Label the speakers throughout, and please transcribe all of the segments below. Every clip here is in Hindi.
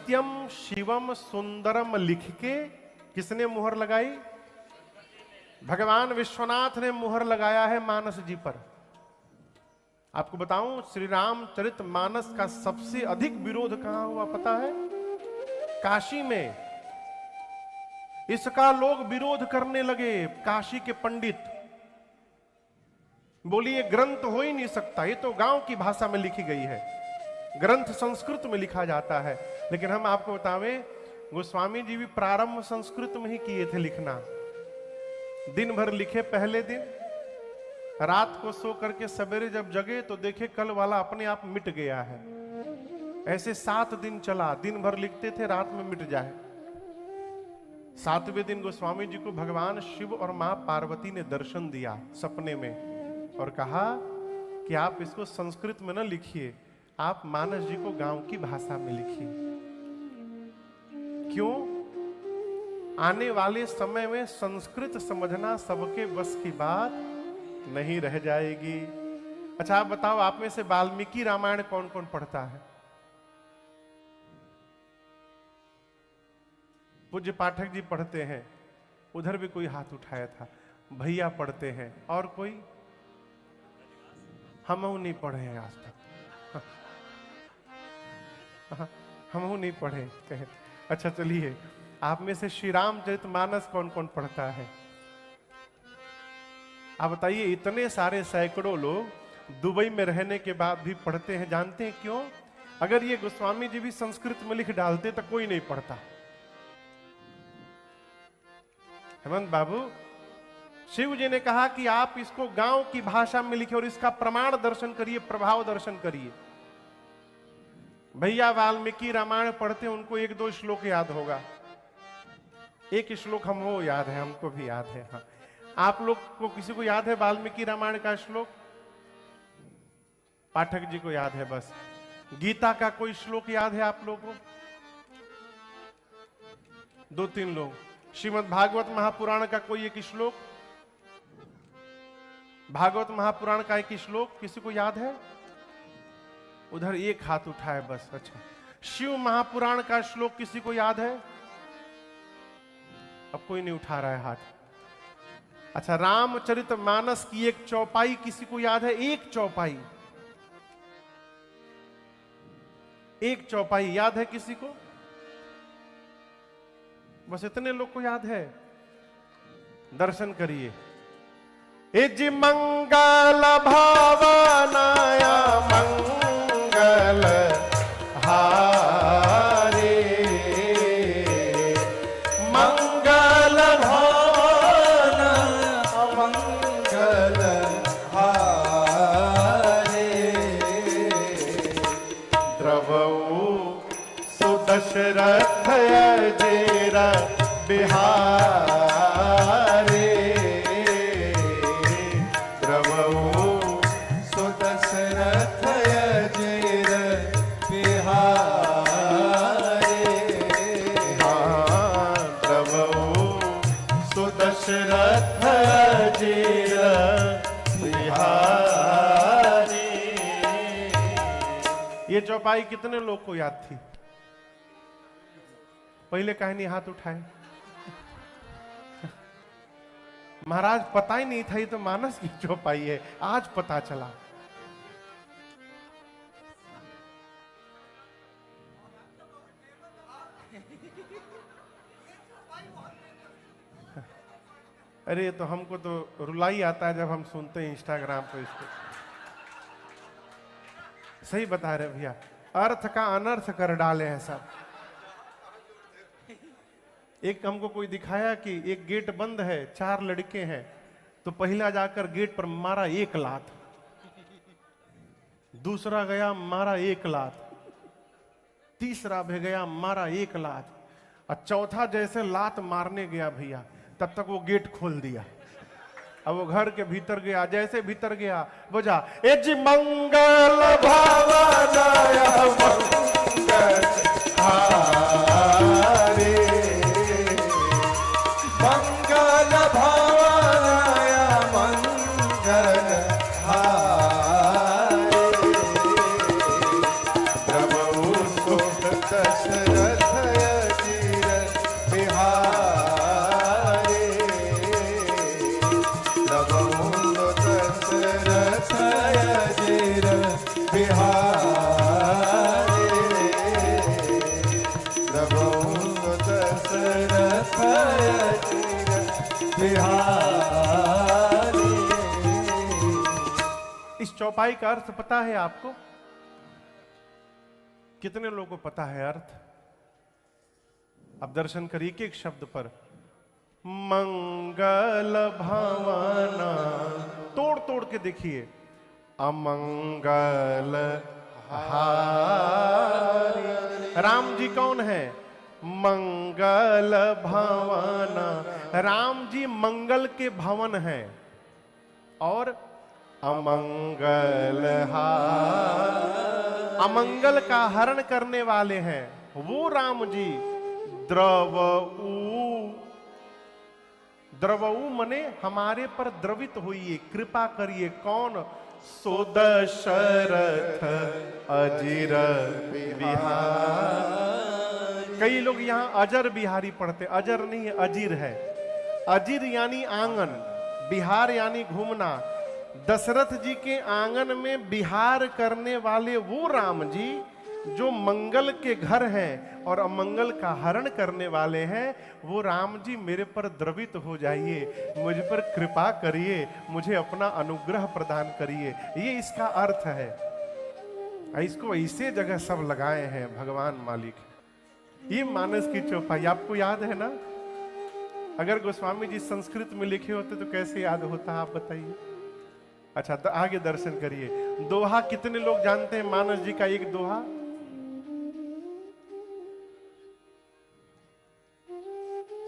Speaker 1: सत्यम शिवम सुंदरम लिख के किसने मुहर लगाई? भगवान विश्वनाथ ने मुहर लगाया है मानस जी पर। आपको बताऊं, श्री रामचरित मानस का सबसे अधिक विरोध कहां हुआ पता है? काशी में। इसका लोग विरोध करने लगे, काशी के पंडित। बोलिए ग्रंथ हो ही नहीं सकता, ये तो गांव की भाषा में लिखी गई है, ग्रंथ संस्कृत में लिखा जाता है। लेकिन हम आपको बतावें, गोस्वामी जी भी प्रारंभ संस्कृत में ही किए थे लिखना। दिन भर लिखे पहले दिन, रात को सो करके सवेरे जब जगे तो देखे कल वाला अपने आप मिट गया है। ऐसे 7 दिन चला, दिन भर लिखते थे, रात में मिट जाए। 7वें दिन गोस्वामी जी को भगवान शिव और मां पार्वती ने दर्शन दिया सपने में और कहा कि आप इसको संस्कृत में न लिखिए, आप मानस जी को गांव की भाषा में लिखिए। क्यों? आने वाले समय में संस्कृत समझना सबके बस की बात नहीं रह जाएगी। अच्छा आप बताओ, आप में से वाल्मीकि रामायण कौन कौन पढ़ता है? पूज्य पाठक जी पढ़ते हैं, उधर भी कोई हाथ उठाया था। भैया पढ़ते हैं, और कोई? हम नहीं पढ़े हैं आज तक। हम नहीं पढ़े। अच्छा चलिए, आप में से श्री रामचरित मानस कौन कौन पढ़ता है? आप बताइए। इतने सारे सैकड़ों लोग दुबई में रहने के बाद भी पढ़ते हैं। जानते हैं क्यों? अगर ये गोस्वामी जी भी संस्कृत में लिख डालते तो कोई नहीं पढ़ता। हेमंत बाबू, शिव जी ने कहा कि आप इसको गांव की भाषा में लिखे और इसका प्रमाण दर्शन करिए, प्रभाव दर्शन करिए। भैया वाल्मीकि रामायण पढ़ते, उनको 1-2 श्लोक याद होगा। एक श्लोक हमको याद है, हमको भी याद है। हाँ, आप लोग को किसी को याद है वाल्मीकि रामायण का श्लोक? पाठक जी को याद है बस। गीता का कोई श्लोक याद है आप लोगों को? 2-3 लोग। श्रीमद् भागवत महापुराण का कोई एक श्लोक? भागवत महापुराण का एक श्लोक किसी को याद है? उधर एक हाथ उठाए बस। अच्छा, शिव महापुराण का श्लोक किसी को याद है? अब कोई नहीं उठा रहा है हाथ। अच्छा, रामचरित मानस की एक चौपाई किसी को याद है? एक चौपाई, एक चौपाई याद है किसी को? बस इतने लोग को याद है। दर्शन करिए। इज मंगल भावनाया मंगल हारे, मंगल भावना मंगल हारे, द्रवऊ सुदशरथ अजेर बिहार, ये चौपाई कितने लोग को याद थी? पहले कहानी हाथ उठाए। महाराज पता ही नहीं था ये तो मानस की चौपाई है, आज पता चला। अरे तो हमको तो रुलाई आता है जब हम सुनते हैं इंस्टाग्राम पे इसको। सही बता रहे भैया, अर्थ का अनर्थ कर डाले हैं सब। एक हमको कोई दिखाया कि एक गेट बंद है, 4 लड़के हैं, तो पहला जाकर गेट पर मारा 1 लात, दूसरा गया मारा 1 लात, तीसरा भी गया मारा 1 लात, और चौथा जैसे लात मारने गया भैया तब तक वो गेट खोल दिया। अब वो घर के भीतर गया, जैसे भीतर गया बजा एज मंगल भावनाया मंगल हारे, मंगल भावनाया मंगल हारे, प्रभु सुत दशरथ
Speaker 2: अजीर बिहारी प्रभु दशरथ अजीर बिहारी प्रभु दशरथ अजीर बिहारी।
Speaker 1: इस चौपाई का अर्थ पता है आपको? कितने लोगों को पता है अर्थ? अब दर्शन करिए एक एक शब्द पर। मंगल भवना, तोड़ तोड़ के देखिए। अमंगल हारी। राम जी कौन है? मंगल भवन। राम जी मंगल के भवन हैं। और अमंगल अमंगल का हरण करने वाले हैं वो राम जी। द्रवऊ मने हमारे पर द्रवित होइए, कृपा करिए। कौन? सो दशरथ अजीर बिहारी। कई लोग यहाँ अजर बिहारी पढ़ते, अजर नहीं है, अजीर है। अजीर यानी आंगन, बिहार यानी घूमना। दशरथ जी के आंगन में विहार करने वाले वो राम जी जो मंगल के घर हैं और अमंगल का हरण करने वाले हैं, वो राम जी मेरे पर द्रवित हो जाइए, मुझ पर कृपा करिए, मुझे अपना अनुग्रह प्रदान करिए। ये इसका अर्थ है। इसको ऐसे जगह सब लगाए हैं भगवान मालिक। ये मानस की चौपाई आपको याद है ना? अगर गोस्वामी जी संस्कृत में लिखे होते तो कैसे याद होता, आप बताइए। अच्छा, आगे दर्शन करिए। दोहा कितने लोग जानते हैं? मानस जी का एक दोहा।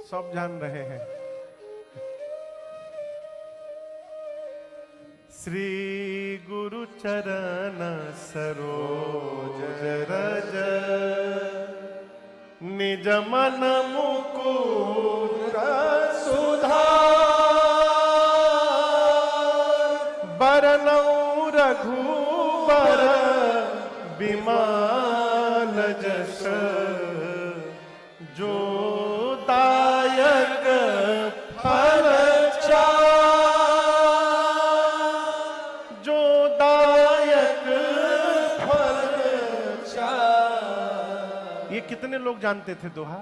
Speaker 1: सब जान रहे हैं। श्री गुरु चरण सरोज रज निज मन मुकुर बरनऊ रघुबर बिमल जस जो दायक फल जो दायक फल। ये कितने लोग जानते थे दोहा?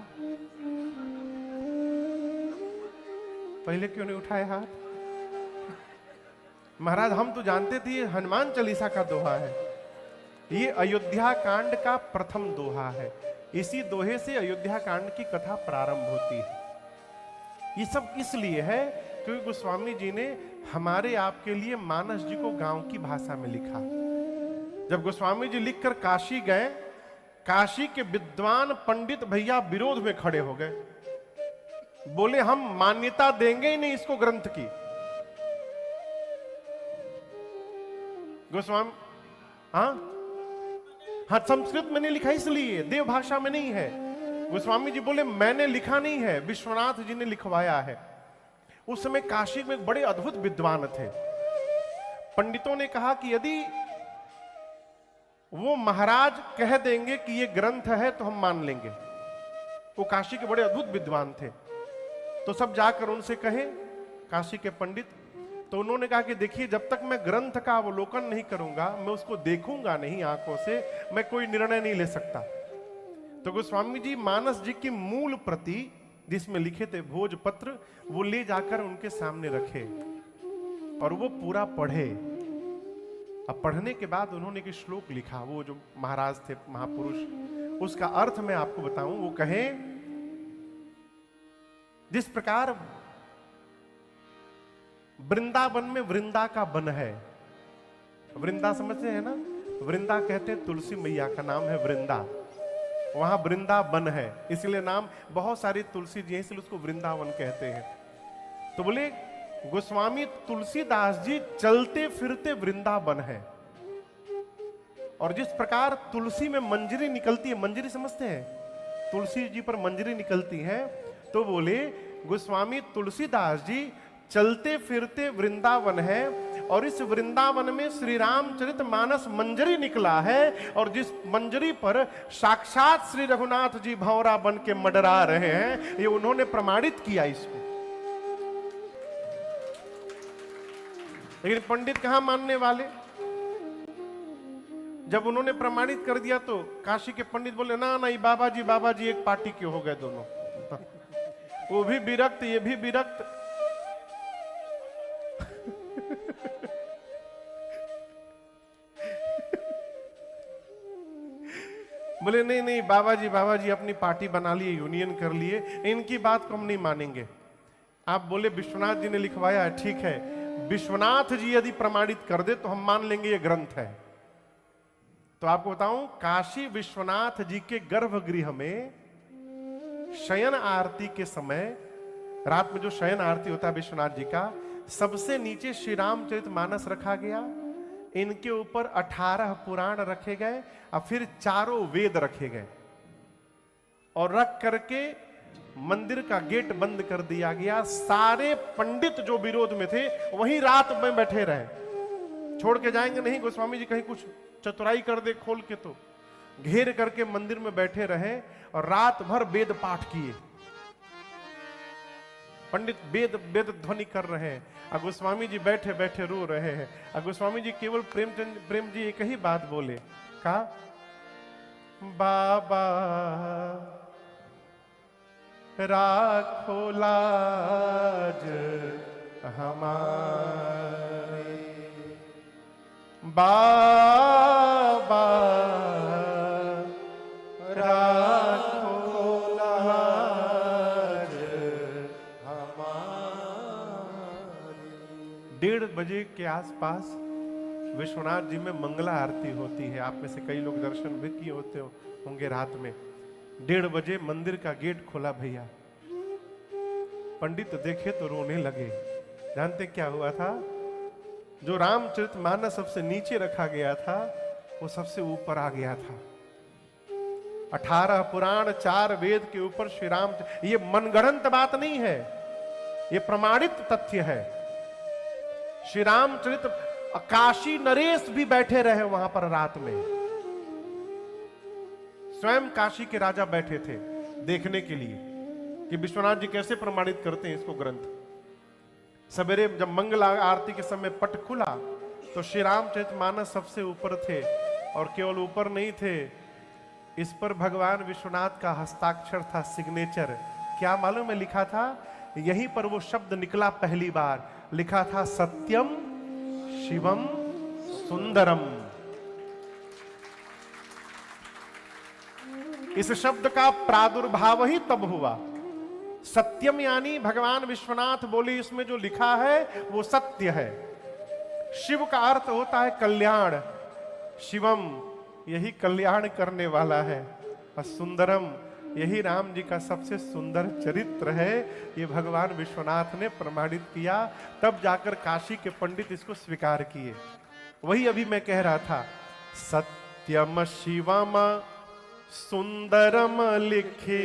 Speaker 1: पहले क्यों नहीं उठाए हाथ? महाराज हम तो जानते थे ये हनुमान चालीसा का दोहा है। ये अयोध्या कांड का प्रथम दोहा है। इसी दोहे से अयोध्या कांड की कथा प्रारंभ होती है। ये सब इसलिए है क्योंकि गोस्वामी जी ने हमारे आपके लिए मानस जी को गांव की भाषा में लिखा। जब गोस्वामी जी लिखकर काशी गए, काशी के विद्वान पंडित भैया विरोध में खड़े हो गए, बोले हम मान्यता देंगे ही नहीं इसको ग्रंथ की। गोस्वामी हाँ, संस्कृत में नहीं लिखा इसलिए, देव भाषा में नहीं है। गोस्वामी जी बोले मैंने लिखा नहीं है, विश्वनाथ जी ने लिखवाया है। उस समय काशी में एक बड़े अद्भुत विद्वान थे। पंडितों ने कहा कि यदि वो महाराज कह देंगे कि ये ग्रंथ है तो हम मान लेंगे। वो काशी के बड़े अद्भुत विद्वान थे। तो सब जाकर उनसे कहे, काशी के पंडित। तो उन्होंने कहा कि देखिए, जब तक मैं ग्रंथ का अवलोकन नहीं करूंगा, मैं उसको देखूंगा नहीं आंखों से, मैं कोई निर्णय नहीं ले सकता। तो गोस्वामी जी मानस जी की मूल प्रति जिसमें लिखे थे भोजपत्र, वो ले जाकर उनके सामने रखे और वो पूरा पढ़े। अब पढ़ने के बाद उन्होंने एक श्लोक लिखा, वो जो महाराज थे महापुरुष, उसका अर्थ मैं आपको बताऊं। वो कहे, जिस प्रकार वृंदावन में वृंदा का वन है, वृंदा समझते हैं ना, वृंदा कहते हैं तुलसी मैया का नाम है वृंदा, वहां वृंदावन है, इसलिए नाम, बहुत सारी तुलसी जी हैं इसलिए उसको वृंदावन कहते हैं। तो बोले गोस्वामी तुलसीदास जी चलते फिरते वृंदावन है। और जिस प्रकार तुलसी में मंजरी निकलती है, मंजरी समझते हैं, तुलसी जी पर मंजरी निकलती है, तो बोले गोस्वामी तुलसीदास जी चलते फिरते वृंदावन है और इस वृंदावन में श्री रामचरित मानस मंजरी निकला है, और जिस मंजरी पर साक्षात श्री रघुनाथ जी भंवरा बन के मंडरा रहे हैं, ये उन्होंने प्रमाणित किया इसको। लेकिन पंडित कहां मानने वाले। जब उन्होंने प्रमाणित कर दिया तो काशी के पंडित बोले ना नहीं बाबा जी एक पार्टी के हो गए दोनों। वो भी विरक्त, ये भी विरक्त। बोले नहीं नहीं बाबा जी अपनी पार्टी बना लिए, यूनियन कर लिए, इनकी बात को हम नहीं मानेंगे। आप बोले विश्वनाथ जी ने लिखवाया है, ठीक है, विश्वनाथ जी यदि प्रमाणित कर दे तो हम मान लेंगे ये ग्रंथ है। तो आपको बताऊं, काशी विश्वनाथ जी के गर्भगृह में शयन आरती के समय, रात में जो शयन आरती होता है विश्वनाथ जी का, सबसे नीचे श्री रामचरित मानस रखा गया, इनके ऊपर 18 पुराण रखे गए और फिर चारों वेद रखे गए, और रख करके मंदिर का गेट बंद कर दिया गया। सारे पंडित जो विरोध में थे वहीं रात में बैठे रहे, छोड़ के जाएंगे नहीं, गोस्वामी जी कहीं कुछ चतुराई कर दे खोल के, तो घेर करके मंदिर में बैठे रहे और रात भर वेद पाठ किए। पंडित वेद ध्वनि कर रहे हैं, और गोस्वामी जी बैठे बैठे रो रहे हैं। और गोस्वामी जी केवल प्रेम जी एक ही बात बोले, कहा बाबा राखो लाज हमारी, बाबा राखो लाज हमारी। 1:30 बजे के आसपास विश्वनाथ जी में मंगला आरती होती है। आप में से कई लोग दर्शन भी किए होते होंगे रात में। 1:30 बजे मंदिर का गेट खोला भैया, पंडित देखे तो रोने लगे। जानते क्या हुआ था? जो रामचरितमानस सबसे नीचे रखा गया था वो सबसे ऊपर आ गया था। 18 पुराण 4 वेद के ऊपर श्री राम, ये मनगढ़ंत बात नहीं है, ये प्रमाणित तथ्य है। श्री रामचरित काशी नरेश भी बैठे रहे वहां पर रात में, स्वयं काशी के राजा बैठे थे देखने के लिए कि विश्वनाथ जी कैसे प्रमाणित करते हैं इसको ग्रंथ। सवेरे जब मंगल आरती के समय पट खुला तो श्री रामचरितमानस सबसे ऊपर थे, और केवल ऊपर नहीं थे, इस पर भगवान विश्वनाथ का हस्ताक्षर था, सिग्नेचर। क्या मालूम है लिखा था? यहीं पर वो शब्द निकला पहली बार, लिखा था सत्यम शिवम सुंदरम। इस शब्द का प्रादुर्भाव ही तब हुआ। सत्यम यानी भगवान विश्वनाथ बोले इसमें जो लिखा है वो सत्य है। शिव का अर्थ होता है कल्याण, शिवम यही कल्याण करने वाला है, और सुंदरम यही राम जी का सबसे सुंदर चरित्र है। ये भगवान विश्वनाथ ने प्रमाणित किया, तब जाकर काशी के पंडित इसको स्वीकार किए। वही अभी मैं कह रहा था, सत्यम शिवम सुंदरम लिख के